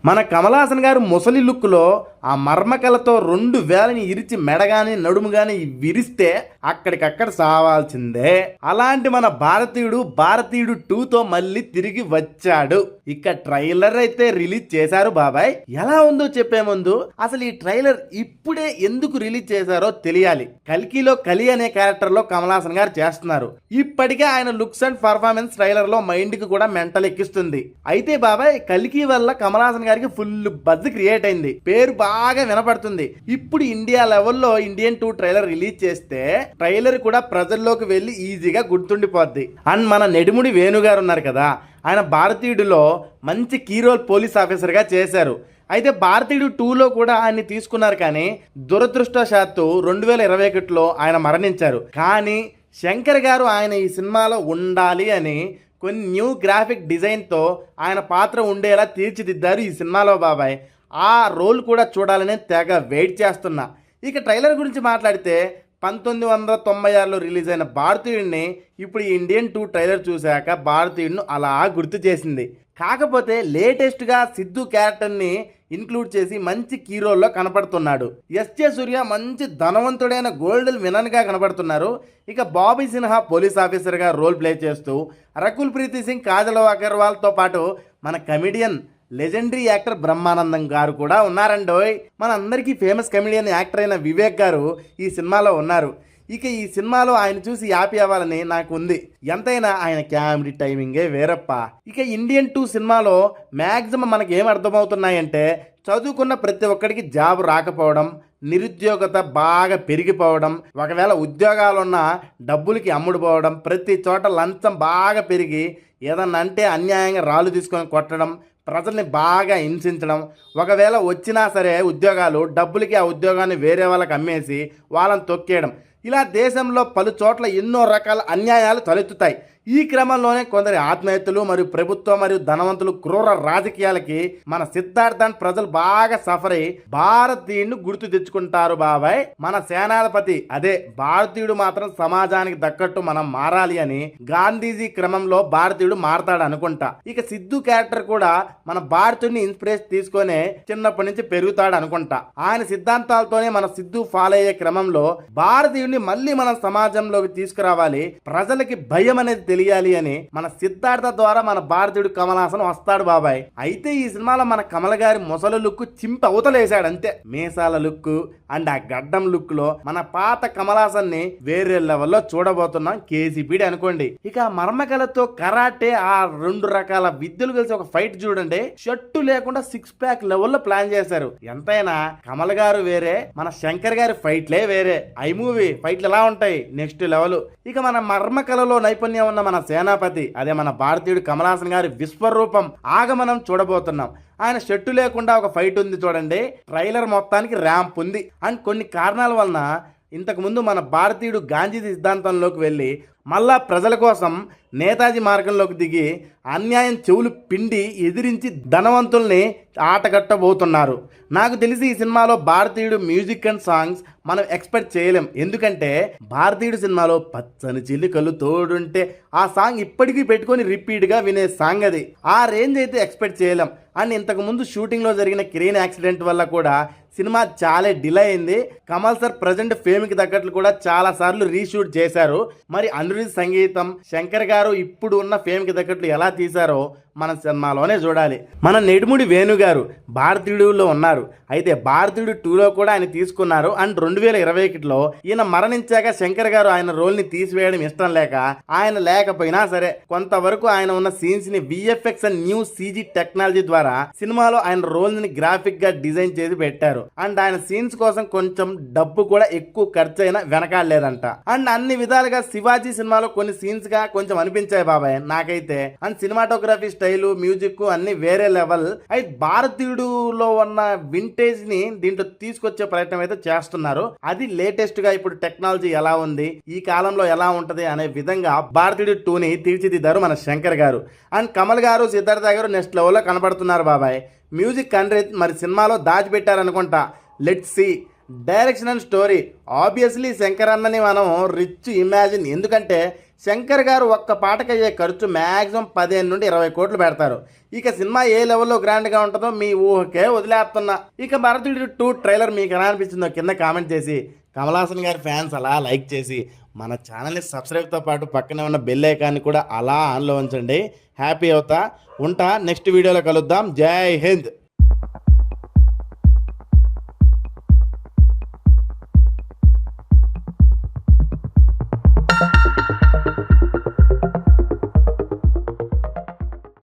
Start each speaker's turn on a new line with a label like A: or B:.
A: మన కమల్ హాసన్ గారు ముసలి లుక్లో ఆ మర్మకలతో 2 వేలని ఇరిచి మెడగాని నడుము గాని విరిస్తే అక్కడికక్కడ సావాల్సిందే. అలాంటి మన భారతీయుడు 2తో మళ్ళీ తిరిగి వచ్చాడు. ఇక ట్రైలర్ అయితే రిలీజ్ చేశారు బాబాయ్. ఎలా ఉందో చెప్పే ముందు అసలు ఈ ట్రైలర్ ఇప్పుడే ఎందుకు రిలీజ్ చేశారో తెలియాలి. కల్కిలో కలి అనే క్యారెక్టర్ లో కమల్ హాసన్ గారు చేస్తున్నారు. ఇప్పటికే ఆయన లుక్స్ అండ్ పర్ఫార్మెన్స్ ట్రైలర్ లో మైండ్ కి కూడా మెంటల్ ఎక్కిస్తుంది. అయితే బాబాయ్ కల్కి వల్ల కమల్ హాసన్ గారికి ఫుల్ బజ్ క్రియేట్ అయింది. పేరు బాగా వినపడుతుంది. ఇప్పుడు ఇండియా లెవెల్లో ఇండియన్ 2 ట్రైలర్ రిలీజ్ చేస్తే ట్రైలర్ కూడా ప్రజల్లోకి వెళ్ళి ఈజీగా గుర్తుండిపోద్ది. అండ్ మన నెడిముడి వేణు గారు ఉన్నారు కదా, ఆయన భారతీయుడిలో మంచి కీ రోల్ పోలీస్ ఆఫీసర్ గా చేశారు. అయితే భారతీయుడు 2లో కూడా ఆయన్ని తీసుకున్నారు, కానీ దురదృష్టవశాత్తు 2021లో ఆయన మరణించారు. కానీ శంకర్ గారు ఆయన ఈ సినిమాలో ఉండాలి అని కొన్ని న్యూ గ్రాఫిక్ డిజైన్తో ఆయన పాత్ర ఉండేలా తీర్చిదిద్దారు ఈ సినిమాలో బాబాయ్. ఆ రోల్ కూడా చూడాలని తెగ వెయిట్ చేస్తున్నా. ఇక ట్రైలర్ గురించి మాట్లాడితే 1996లో రిలీజ్ అయిన భారతీయుడిని ఇప్పుడు ఇండియన్ 2 ట్రైలర్ చూశాక భారతీయుడిని అలా గుర్తు చేసింది. కాకపోతే లేటెస్ట్గా సిద్ధు క్యారెక్టర్ని ఇన్క్లూడ్ చేసి మంచి కీ రోల్లో కనపడుతున్నాడు. ఎస్జే సూర్య మంచి ధనవంతుడైన గోల్డెన్ విలన్గా కనపడుతున్నారు. ఇక బాబీ సిన్హా పోలీస్ ఆఫీసర్గా రోల్ ప్లే చేస్తూ రకుల్ ప్రీతి సింగ్, కాజల్ అగర్వాల్తో పాటు మన కమెడియన్ లెజెండరీ యాక్టర్ బ్రహ్మానందం గారు కూడా ఉన్నారండోయ్. మన అందరికీ ఫేమస్ కమెడియన్ యాక్టర్ అయిన వివేక్ గారు ఈ సినిమాలో ఉన్నారు. ఇక ఈ సినిమాలో ఆయన చూసి హ్యాపీ అవ్వాలని నాకు ఉంది. ఎంతైనా ఆయన కామెడీ టైమింగే వేరప్ప. ఇక ఇండియన్ 2 సినిమాలో మ్యాక్సిమం మనకి ఏం అర్థమవుతున్నాయంటే, చదువుకున్న ప్రతి ఒక్కడికి జాబ్ రాకపోవడం, నిరుద్యోగత బాగా పెరిగిపోవడం, ఒకవేళ ఉద్యోగాలున్న డబ్బులకి అమ్ముడుపోవడం, ప్రతి చోట లంచం బాగా పెరిగి ఏదన్నా అంటే అన్యాయంగా రాళ్ళు తీసుకొని కొట్టడం, ప్రజల్ని బాగా హింసించడం, ఒకవేళ వచ్చినా సరే ఉద్యోగాలు డబ్బులకి ఆ ఉద్యోగాన్ని వేరే వాళ్ళకి అమ్మేసి వాళ్ళని తొక్కేయడం, ఇలా దేశంలో పలు చోట్ల ఎన్నో రకాల అన్యాయాలు తలెత్తుతాయి. ఈ క్రమంలోనే కొందరి ఆత్మహత్యలు మరియు ప్రభుత్వం మరియు ధనవంతులు క్రూర రాజకీయాలకి మన సిద్ధార్థన్ ప్రజలు బాగా సఫర్ అయ్యి భారతీయుడిని గుర్తు తెచ్చుకుంటారు బాబాయ్. మన సేనాధిపతి అదే భారతీయుడు మాత్రం సమాజానికి దక్కట్టు మనం మారాలి అని గాంధీజీ క్రమంలో భారతీయుడు మారతాడు అనుకుంటా. ఇక సిద్ధు క్యారెక్టర్ కూడా మన భారతీయుడిని ఇన్స్పిరేషన్ తీసుకొని చిన్నప్పటి నుంచి పెరుగుతాడు అనుకుంటా. ఆయన సిద్ధాంతాలతోనే మన సిద్ధు ఫాలో అయ్యే క్రమంలో భారతీయుడిని మళ్ళీ మన సమాజంలోకి తీసుకురావాలి, ప్రజలకి భయం అనేది తెలియాలి అని మన సిద్ధార్థ ద్వారా మన భారతీయుడు కమల్ హాసన్ వస్తాడు బాబాయ్. అయితే ఈ సినిమాలో మన కమల్ గారి ముసలి లుక్ చింపి అవతలేశాడు అంతే. మీసాల లుక్ అండ్ ఆ గడ్డం లుక్ లో మన పాత కమల్ హాసన్ ని వేరే లెవెల్లో చూడబోతున్నాం. కేసీపీడి అనుకోండి. ఇక మర్మకలతో కరాటే ఆ 2 రకాల విద్యలు కలిసి ఒక ఫైట్ చూడండి. షర్టు లేకుండా 6 ప్యాక్ లెవెల్లో ప్లాన్ చేశారు. ఎంతైనా కమల్ గారు వేరే, మన శంకర్ గారి ఫైట్లే వేరే. ఐ మూవీ ఫైట్లు ఎలా ఉంటాయి, నెక్స్ట్ లెవెల్. ఇక మన మర్మకలలో నైపుణ్యం ఉన్న మన సేనాపతి అదే మన భారతీయుడు కమల్ హాసన్ గారి విశ్వరూపం ఆగమనం చూడబోతున్నాం. ఆయన షర్టు లేకుండా ఒక ఫైట్ ఉంది చూడండి. ట్రైలర్ మొత్తానికి ర్యాంప్ ఉంది. అండ్ కొన్ని కారణాల వలన ఇంతకు ముందు మన భారతీయుడు గాంధీ సిద్ధాంతంలోకి వెళ్ళి మళ్ళా ప్రజల కోసం నేతాజీ మార్గంలోకి దిగి అన్యాయం చెవులు పిండి ఎదిరించి ధనవంతుల్ని ఆటగట్టబోతున్నారు. నాకు తెలిసి ఈ సినిమాలో భారతీయుడు మ్యూజిక్ అండ్ సాంగ్స్ మనం ఎక్స్పెక్ట్ చేయలేం. ఎందుకంటే భారతీయుడు సినిమాలో పచ్చని చిలుకలు తోడుంటే ఆ సాంగ్ ఇప్పటికీ పెట్టుకొని రిపీట్గా వినే సాంగ్ అది. ఆ రేంజ్ అయితే ఎక్స్పెక్ట్ చేయలేం. అండ్ ఇంతకు ముందు షూటింగ్లో జరిగిన క్రేన్ యాక్సిడెంట్ వల్ల కూడా సినిమా చాలా డిలే అయింది. కమల్ సార్ ప్రజెంట్ ఫేమ్కి తగ్గట్లు కూడా చాలా సార్లు రీషూట్ చేశారు. మరి అనిరుద్ సంగీతం, శంకర్ గారు ఇప్పుడు ఉన్న ఫేమ్కి తగ్గట్లు ఎలా తీశారో మన సినిమాలోనే చూడాలి. మన నెడుముడి వేణు గారు భారతీయుడులో ఉన్నారు. అయితే భారతీయుడు 2లో కూడా ఆయన తీసుకున్నారు. అండ్ 2021లో ఈయన మరణించాక శంకర్ గారు ఆయన రోల్ని తీసివేయడం ఇష్టం లేక, ఆయన లేకపోయినా సరే కొంతవరకు ఆయన ఉన్న సీన్స్ ని VFX and new CG technology ద్వారా సినిమాలో ఆయన రోల్ ని గ్రాఫిక్ గా డిజైన్ చేసి పెట్టారు. అండ్ ఆయన సీన్స్ కోసం కొంచెం డబ్బు కూడా ఎక్కువ ఖర్చు అయినా వెనకాడలేదంట. అండ్ అన్ని విధాలుగా శివాజీ సినిమాలో కొన్ని సీన్స్ గా కొంచెం అనిపించాయి బాబాయ్ నాకైతే. అండ్ సినిమాటోగ్రఫీ స్టైలు, మ్యూజిక్ అన్ని వేరే లెవెల్. అయితే భారతీయుడులో ఉన్న వింటేజ్ ని దీంట్లో తీసుకొచ్చే ప్రయత్నం అయితే చేస్తున్నారు. అది లేటెస్ట్ గా ఇప్పుడు టెక్నాలజీ ఎలా ఉంది, ఈ కాలంలో ఎలా ఉంటది అనే విధంగా భారతీయుడు 2ని తీర్చిదిద్దారు మన శంకర్ గారు. అండ్ కమల్ గారు, సిద్ధార్థ గారు నెక్స్ట్ లెవెల్లో కనబడుతున్నారు బాబాయ్. మ్యూజిక్ కండ్రి మరి సినిమాలో దాచిపెట్టారనుకుంటా. Let's see. Direction and story obviously Shankar అన్నని మనం రిచ్ ఇమాజిన్. ఎందుకంటే శంకర్ గారు ఒక్క పాటకయ్యే ఖర్చు మ్యాక్సిమం 15 నుండి 20 కోట్లు పెడతారు. ఇక సినిమా ఏ లెవెల్లో గ్రాండ్గా ఉంటుందో మీ ఊహకే వదిలేస్తున్నా. ఇక భరతుడు 2 ట్రైలర్ మీకు ఎలా అనిపించిందో కింద కామెంట్ చేసి, కమల్ హాసన్ గారి ఫ్యాన్స్ అలా లైక్ చేసి మన ఛానల్ని సబ్స్క్రైబ్తో పాటు పక్కనే ఉన్న బెల్ ఐకాన్ని కూడా అలా ఆన్లో ఉంచండి. హ్యాపీ అవుతా ఉంటా. నెక్స్ట్ వీడియోలో కలుద్దాం. జై హింద్.